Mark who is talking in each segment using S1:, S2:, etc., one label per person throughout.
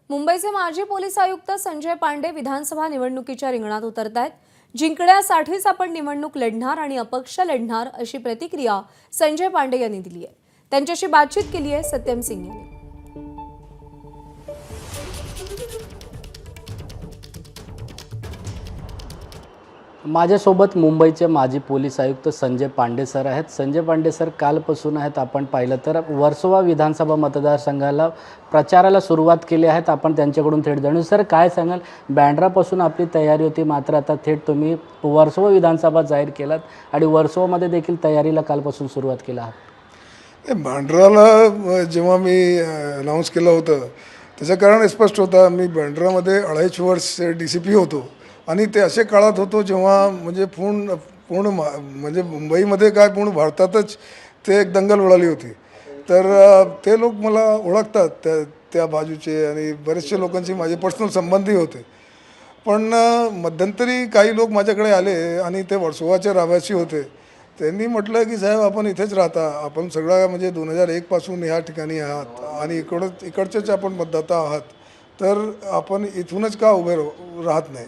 S1: मुंबईचे माजी पोलीस आयुक्त संजय पांडे विधानसभा निवडणुकीच्या रिंगणात उतरतायत। जिंकण्यासाठीच आपण निवडणूक लढणार आणि अपक्ष लढणार अशी प्रतिक्रिया संजय पांडे यांनी दिली आहे। त्यांच्याशी बातचीत केली आहे सत्यम सिंग यांनी।
S2: माझ्यासोबत मुंबईचे माजी पोलीस आयुक्त संजय पांडे सर आहेत। संजय पांडे सर कालपासून आहेत, आपण पाहिलं तर वर्सोवा विधानसभा मतदारसंघाला प्रचाराला सुरुवात केली आहे। आपण त्यांच्याकडून थेट जाणू सर, काय सांगाल, बँड्रापासून आपली तयारी होती, मात्र आता थेट तुम्ही वर्सोवा विधानसभा जाहीर केलात आणि वर्सोवामध्ये देखील तयारीला कालपासून सुरुवात केली आहे।
S3: बँड्राला जेव्हा मी अनाऊन्स केलं होतं त्याचं कारण स्पष्ट होतं। मी बँड्रामध्ये 2.5 वर्ष DCP होतो आणि ते असे काळात होतो जेव्हा म्हणजे पूर्ण म्हणजे मुंबईमध्ये काय पूर्ण भारतातच ते एक दंगल उडाली होती। तर ते लोक मला ओळखतात त्या बाजूचे आणि बरेचसे लोकांशी माझे पर्सनल संबंधी होते। पण मध्यंतरी काही लोक माझ्याकडे आले आणि ते वर्सोवाचे रहिवासी होते। त्यांनी म्हटलं की साहेब, आपण इथेच राहता, आपण सगळा म्हणजे 2001 पासून ह्या ठिकाणी आहात आणि इकडचेच आपण मतदाता आहात, तर आपण इथूनच का उभे राहत नाही।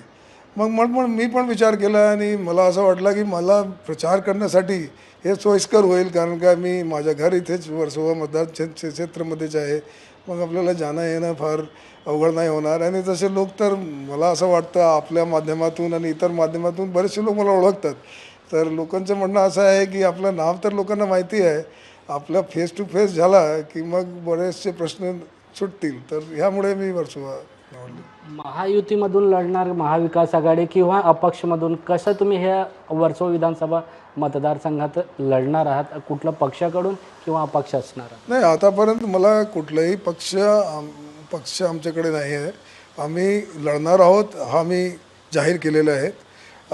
S3: मग मी पण विचार केला आणि मला असं वाटलं की मला प्रचार करण्यासाठी हे सोयीस्कर होईल, कारण का मी माझं घर इथेच वर्सोवा मतदार क्षेत्रामध्येच आहे। मग आपल्याला जाणं येणं फार अवघड नाही होणार आणि तसे लोक तर मला असं वाटतं आपल्या माध्यमातून आणि इतर माध्यमातून बरेचसे लोक मला ओळखतात। तर लोकांचं म्हणणं असं आहे की आपलं नाव तर लोकांना माहिती आहे, आपला फेस टू फेस झाला की मग बरेचसे प्रश्न सुटतील। तर ह्यामुळे मी वर्सोवा निवडली।
S2: महायुतीमधून लढणार, महाविकास आघाडी किंवा अपक्षमधून, कसं तुम्ही ह्या वर्सोवा विधानसभा मतदारसंघात लढणार आहात? कुठल्या पक्षाकडून किंवा अपक्ष असणार?
S3: नाही, आतापर्यंत मला कुठलाही पक्ष आमच्याकडे नाही आहे। आम्ही लढणार आहोत हा मी जाहीर केलेला आहे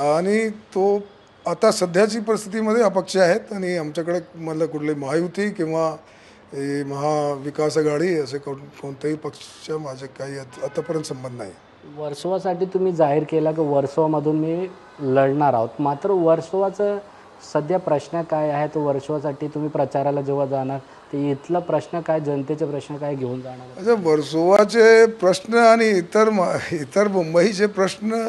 S3: आणि तो आता सध्याची परिस्थितीमध्ये अपक्ष आहेत आणि आमच्याकडे मला कुठली महायुती किंवा महाविकास आघाडी असे कोणत्याही पक्ष माझे काही आतापर्यंत संबंध नाही।
S2: वर्सोवासाठी तुम्ही जाहीर केला की वर्सोवामधून मी लढणार आहोत, मात्र वर्सोवाचं सध्या प्रश्न काय आहे? तो वर्सोवासाठी तुम्ही प्रचाराला जेव्हा जाणार ते इथला प्रश्न काय, जनतेचे प्रश्न काय घेऊन जाणार?
S3: अच्छा, वर्सोवाचे प्रश्न आणि इतर मुंबईचे प्रश्न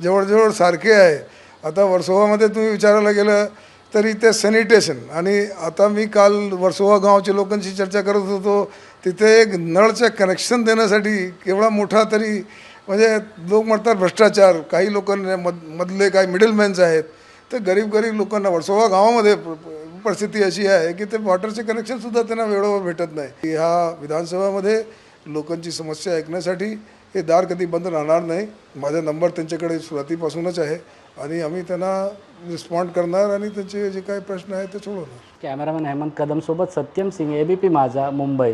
S3: जवळजवळ सारखे आहे। आता वर्सोवामध्ये तुम्ही विचारायला गेलं तर इथे सॅनिटेशन, आणि आता मी काल वर्सोवा गावच्या लोकांशी चर्चा करत होतो, तिथे एक नळचं कनेक्शन देण्यासाठी केवढा मोठा तरी म्हणजे लोक म्हणतात भ्रष्टाचार, काही लोकांना मधले काही मिडलमॅन्स आहेत, तर गरीब लोकांना वर्सोवा गावामध्ये परिस्थिती अशी आहे की ते वॉटरचे कनेक्शनसुद्धा त्यांना वेळेवर भेटत नाही। ह्या विधानसभामध्ये लोकांची समस्या ऐकण्यासाठी हे दार कधी बंद राहणार नाही। माझा नंबर त्यांच्याकडे सुरुवातीपासूनच आहे आणि आम्ही त्यांना रिस्पॉन्ड करणार आणि त्यांचे जे काही प्रश्न आहेत ते सोडवणार।
S2: कॅमेरामॅन हेमंत कदम सोबत सत्यम सिंग, ABP माझा, मुंबई।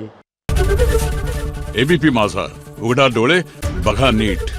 S4: ABP माझा, उघडा डोळे बघा नीट।